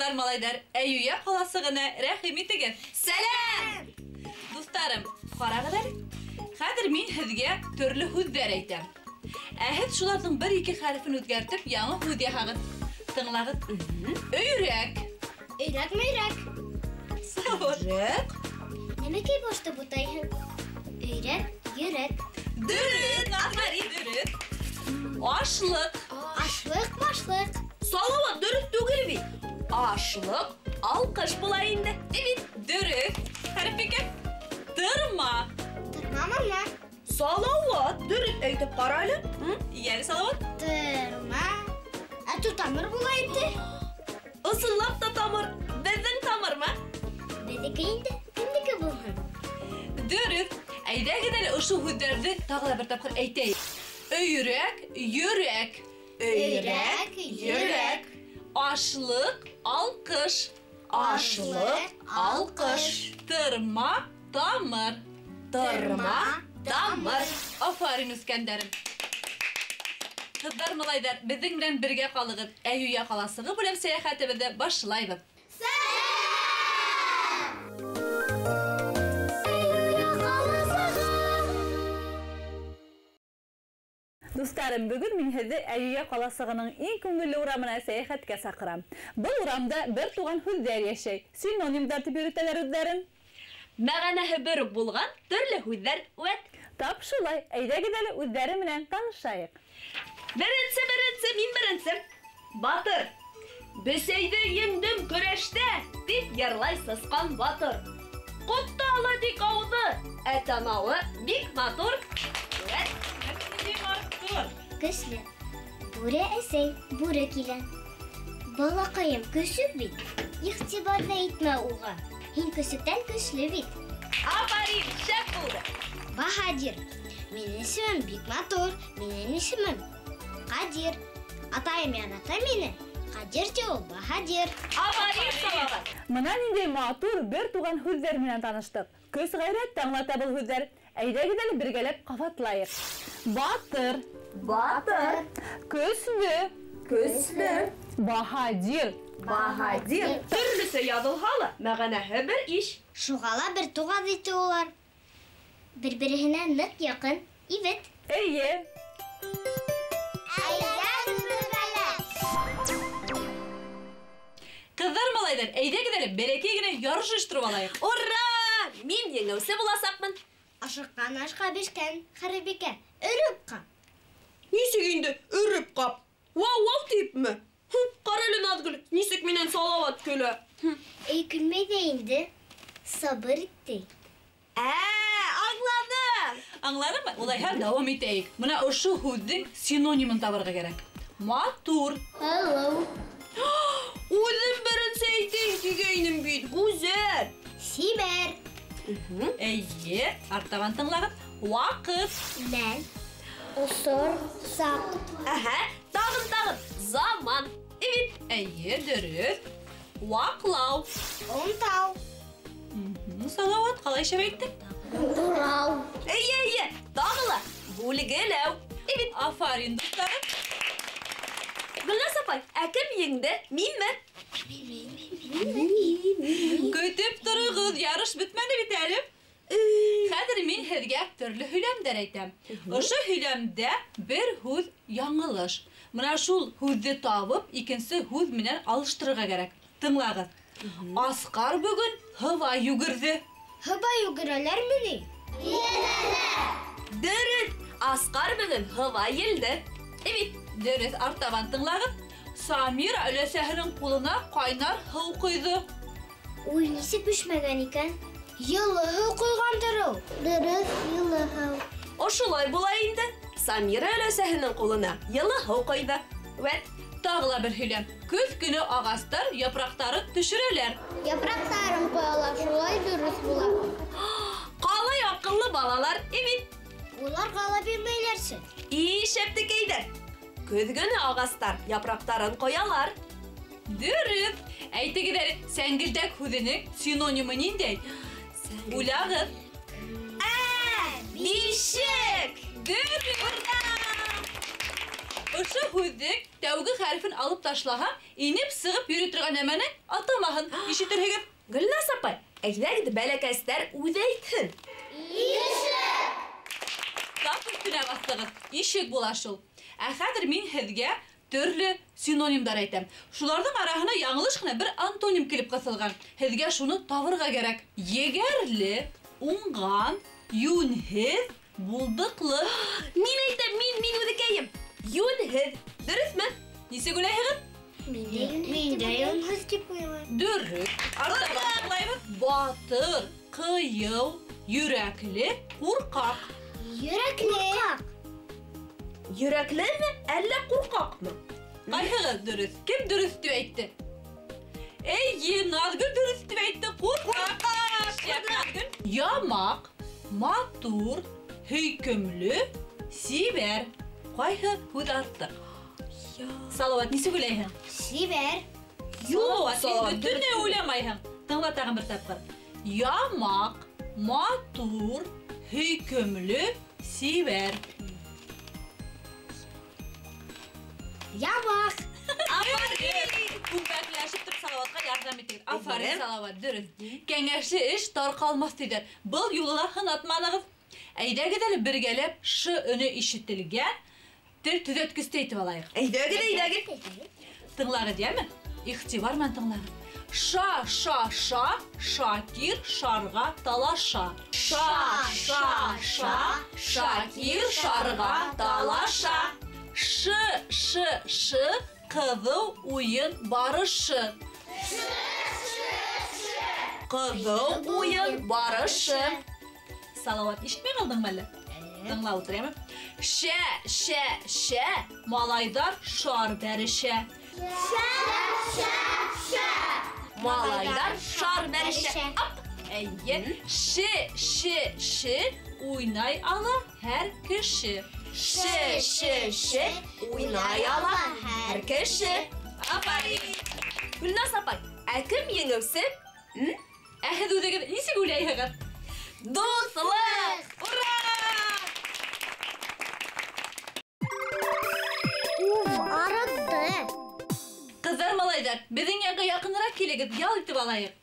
Kızlar malaylar, Eyyuya kalasığına rəhim etігin. Selam! Dostlarım, qarağılar. Xadir min hüzge türlü hüzler eytem. Əhid şulardan bir-iki harfini özgertip yanı hüzge hağıt. Tınlağıt. Öyrek. Öyrek meyrek. Savut. Öyrek? Nemekey boşta bu dayın? Öyrek, yürek. Dürüt. Aferin dürüt. Aşlık. Aşlık, başlık. Salavat dürüst değil mi? Aşlık, alkış bulayında. Evet, dürüt. Harfiken. Tırma. Tırmam ama. Salavat dürüst eytip karaylı. Yani salavat. Tırma. Tutamır bulaydı. Isınlap da tamır, bezin tamır mı? Bedekeyinde, kimdeki bulun? Dürüt. Eyde gidelim uşu hüzlerdi. Tağla bir tapkır eyteyim. Öyrek, yürek. Öyrek, yürek. Aşlık, alkış. Aşlık, alkış. Tırma, damır. Tırma, damır. Aferin İskender'im. Kızlar malaylar, bizim bilen birge kalığın Eyyuya kalasığı bölüm seyahatimize başlayalım. Dostlarım, bugün min sizi Eyyuya kalasığının en köngüllü uğramına seyahatke sakıram. Bu uğramda bir tuğan hüzler yaşay. Sinonimler tipi ürüteler özlerin. Мәғәнәһе бер булган төрле һүҙҙәр үәт. Tap şulay, eyde gidelim özleri bilen tanışayık. Беренсе, мин беренсе. Батыр. Бесәйҙе еңдем көрәштә, дип йырлай сысҡан батыр. Ҡотталы дик ауҙы, ә танауы бик матур. Үәт. Көсле. Бүре әсәй, бүре килә. Балаҡайым көсөк бит. Иғтибарҙа итмә уға. Һин көсөктән көслө бит. Афарин, шәп булды. Баһадир. Минең исемем бик матур. Минең исемем Ҡадир. Атайым яната мине. Ҡадир ти ул Баһадир. Афарин, Салават. Мына ниндәй матур бер туган һүҙҙәр менән таныштык. Көс ғәйрәт таңлата был һүҙҙәр. Әйдә гиделе бергәләп ҡабатлайыҡ. Батыр. Батыр. Көслө. Көслө. Баһадир. Баһадир. Төрлөсө яҙылһа ла, мәғәнәһе бер иш. Шуға ла бер туған ите улар. Бер-береһенә ныҡ яҡын. Ивет. Эйе. Кыздар малайдар, әйдә гиделе бәләкәй генә ярыш оештырып алайыҡ. Ура! Мин еңеүсе буласаҡмын. Ашыҡҡан ашҡа бешкән Хәрбикә өрөп ҡап. Нисек инде өрөп ҡап? Вау-вау типме? Ҡарале Наҙгөл, нисек минән Салауат көлә. Көлмәй ҙә инде. Сабыр итте. Аңладым. Аңладыңмы? Улайһа дауам итәйек. Мына ошо һүҙҙең синонимын табырға кәрәк. Матур. Hello. Үҙем беренсе әйтәйем тигәйнем бит. Гүзәл. Сибәр. Әйе, артабан тыңлағыт. Ваҡыт. Мәл. Осор. Саҡ. Тағын. Заман. Evet. Әйе, дөрөҫ. Ваҡлау. Онтау. Салауат, ҡалай шәбәйттең? Турау. Әйе. Тағы ла. Бүлгеләү. Evet. Афарин, дуҫтарым. Гөлназ апай, кем еңде? Минме? Көтөп торығыҙ, ярыш бөтмәне бит әле. Хәҙер мин һеҙгә төрлө һөйләмдәр әйтәм. Ошо һөйләмдә бер һүҙ яңылыш. Мына шул һүҙҙе табып, икенсе һүҙ менән алыштырырға кәрәк. Тыңлағыҙ. Асҡар бөгөн һыва йүгерҙе. Һыба йүгерәләрме ни? Дөрөҫ. Асҡар бөгөн һыва елде. Evet. Дөрөҫ, артабан тыңлағыҙ. Самира өләсәһенең ҡулына ҡайнар һыу ҡойҙо. Уй, нисек бешмәгән икән? Йылы һыу ҡойғандыр ул. Дөрөҫ, йылы һыу. Ошолай була инде. Самира өләсәһенең ҡулына йылы һыу ҡойҙо. Вәт. Тағы ла бер һөйләм. Көҙ көнө ағастар япраҡтарын төшөрәләр. Япраҡтарын ҡоялар, шулай дөрөҫ була. Ҡалай аҡыллы балалар. Evet. Улар ҡала бирмәйләрсе. Шәптекәйҙәр. Көҙ көнө ағастар япраҡтарын ҡоялар. Дөрөҫ. Әйтегеҙ әле, сәңгелдәк һүҙенең синонимы ниндәй? Уйлағыҙ. Бишек. Дөрөҫ. Ошо һүҙҙең тәүге хәрефен алып ташлаһам, инеп сығып йөрөй торған нәмәне атамаһын. Ишетерһегеҙ. Гөлназ апай, әйҙәгеҙ бәләкәстәр үҙе әйтһен. Тап өҫтөнә баҫтығыҙ. Ишек була шул. Ә хәҙер мин һеҙгә төрлө синонимдар әйтәм. Шуларҙың араһына яңылыш ҡына бер антоним килеп ҡыҫылған. Һеҙгә шуны табырға кәрәк. Егәрле, уңған, йүнһеҙ, булдыҡлы. Мин әйтәм, мин үҙекәйем. Йүнһеҙ. Дөрөҫмө? Нисек уйлайһығыҙ? Мин дә йонһыҙ тип уйлайым. Дөрөҫ. Артта башлайбыҙ. Батыр, ҡыйыу, йөрәкле, ҡурҡаҡ. Йөрәкле. Йөрәкленме, әллә ҡурҡаҡмы? Ҡайһығыҙ дөрөҫ? Кем дөрөҫ тип әйтте? Эйе, Наҙгөл дөрөҫ тип әйтте. Ҡурҡаҡ. Шәп Наҙгөл. Ямаҡ, матур, һөйкөмлө, сибәр. Ҡайһы һүҙ артыҡ? Салауат, нисек уйлайһың? Сибәр. Салауат, Салауат, һин бөтөнләй уйламайһың. Тыңла тағын бер тапҡыр. Ямаҡ, матур, һөйкөмлө, сибәр. Ямаҡ. Күмбәкләшеп тороп Салауатҡа ярҙам итегеҙ. Афарин, Салауат, дөрөҫ. Кәңәшле эш тарҡалмаҫ тиҙәр. Был юлы һынатманығыҙ. Әйҙәгеҙ әле бергәләп ш өнө ишетелгән тел төҙәткесте әйтеп алайыҡ. Әйҙәгеҙ. Тыңлағыҙ, йәме? Ихтибар менән тыңлағыҙ. Ша, ша, ша, Шакир шарға талаша. Ша, ша, ша, Шакир шарға талаша. Ш, ш, ҡыҙыу уйын барышы. Ҡыҙыу уйын барышы. Салауат, ишетмәй ҡалдыңмы әле? Тыңла ултырайымы? Шә, малайҙар шар бәрешә. Малайҙар шар бәрешә. Әйе. Ш, уйнай ала һәр кеше. Ш, уйнай ала һәр кеше. Афарин. Гөлназ апай, ә кем еңеүсе? Ә һеҙ үҙегеҙ нисек уйлайһығыҙ? Дуҫлыҡ! Ура! Арыды. Ҡыҙҙар, малайҙар, беҙҙең янға яҡыныраҡ килегеҙ, ял итеп алайыҡ.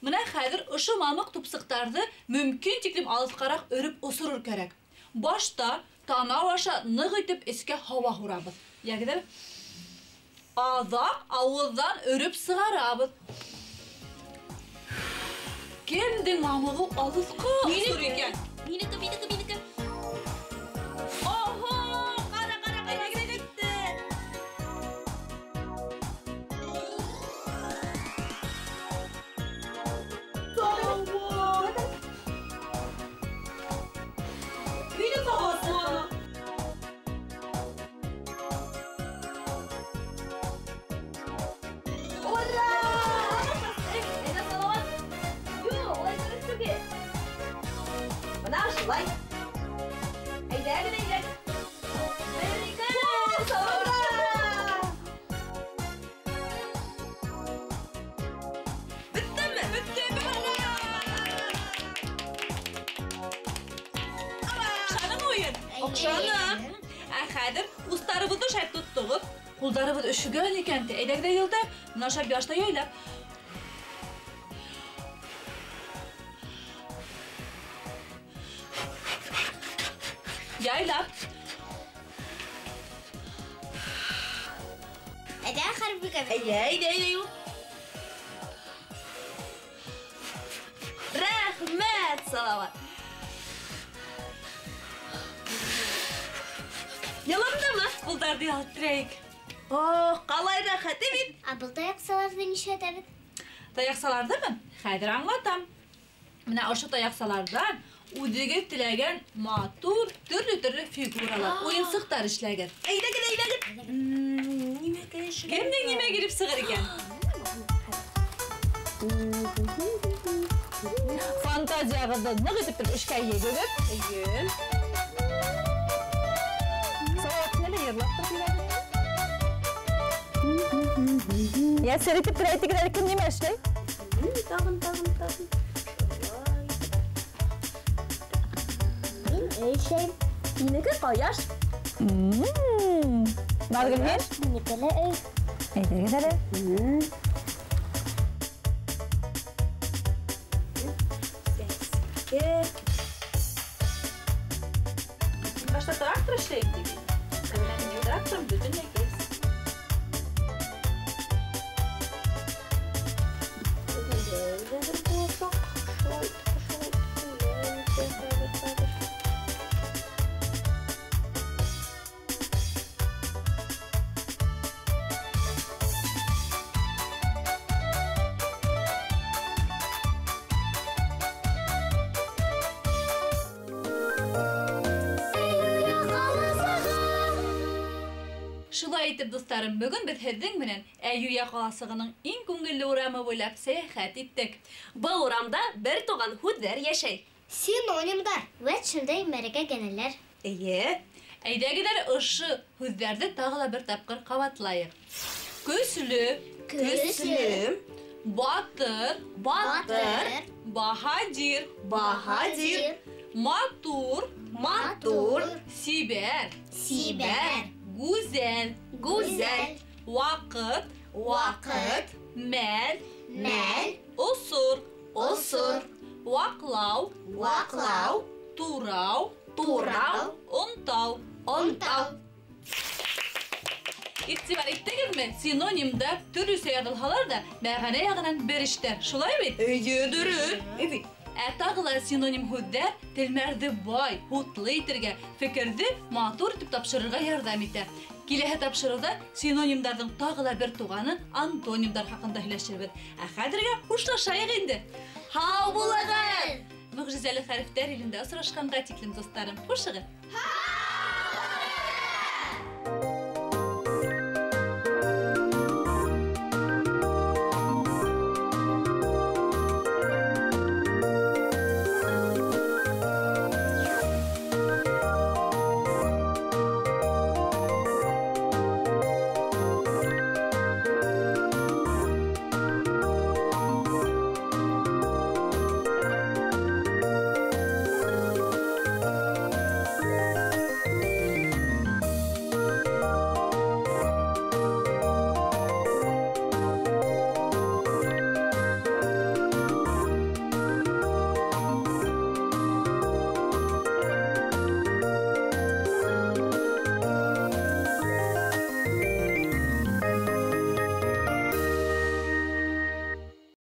Мына хәҙер ошо мамыҡ тупсыҡтарҙы мөмкин тиклем алыҫҡараҡ өрөп осорор кәрәк. Башта танау аша ныҡ итеп эскә һауа һурабыҙ. Йәгеҙәр? Аҙаҡ ауыҙҙан өрөп сығарабыҙ. Кемдең мамығы алыҫҡа осор икән? Минеке. Оһо! Ҡара, әйҙәгеҙ. Мине сағасманы. Ура! Әйҙә, Салауат. Юҡ, улай дөрөҫ түгел. Бына шулай. Әйҙәгеҙ. Бер, ике. Бөттөмө? Бөттө. Шаның уйын. Оҡшаны. Ә хәҙер устарыбыҙҙы шәп тоттоғоҙ. Ҡулдарыбыҙ өшөгән икән ти. Әйҙәгеҙ йылды. Мына шәп яшта яйлап. Яйлап. Әйдә, хәрбигә. Әйдә. Рәхмәт, Салауат. Яландымы? Ҡулдарҙы ялттырайыҡ. Ҡалай рәхәт бит. Ә был таяҡсаларҙы нишләтәбеҙ? Таяҡсаларҙымы? Хәҙер аңлатам. Менә ошо таяҡсаларҙан үҙегеҙ теләгән матур, төрлө фигуралар, уйынсыҡтар эшләгеҙ. Әйҙәгеҙ. Кемдең нимә килеп сығыр икән? Фантазияғыҙҙы ныҡ итеп тороп эшкә егегеҙ. Әйе. Салауат, һин әле йырлап тороп ебәрҙең. Я сәлитеп тора әйтегеҙ әле кем нимә эшләй? Тағын. Мин эшләйем. Минеке ҡаяш. Nazgül һин? Минекеле өй. Әйтергә дә. Башта трактор эшләйек диген. Трактор бөтенләй кес. Шулай итеп, дусларым, бүген без һеҙҙең менән Әйюя ҡаласығының иң күңелле урамы буйлап сәйәхәт иттек. Был урамда бер туған һүҙҙәр йәшәй. Синонимдар. Вәт шундай мәрәкә генәләр. Эйе. Әйҙәгеҙәр ошо һүҙҙәрҙе тағы ла бер тапҡыр ҡабатлайыҡ. Көслө, Көслө, батыр, батыр, баһадир, баһадир, матур, матур, сибәр, Сибәр. гүзәл, гүзәл, ваҡыт, ваҡыт, мәл, Мәл. осор, осор, ваҡлау, ваҡлау, турау, турау, онтау. онтау. Иғтибар иттегеҙме? Синонимда төрлөсә яҙылһалар да, мәғәнә яғынан бер иштәр. Шулай бит? Эйе, дөрөҫ. Эйе. Ә тағы ла синоним һүҙҙәр телмәрҙе бай, һутлы итергә, фекерҙе матур итеп тапшырырға ярҙам итә. Киләһе тапшырыуҙа синонимдарҙың тағы ла бер туғаны антонимдар хаҡында һөйләшербеҙ. Ә хәҙергә хушлашайыҡ инде. Һау булығыҙ! Мөғжизәле хәрефтәр илендә осрашҡанға тиклем, дуҫтарым. Хушығыҙ!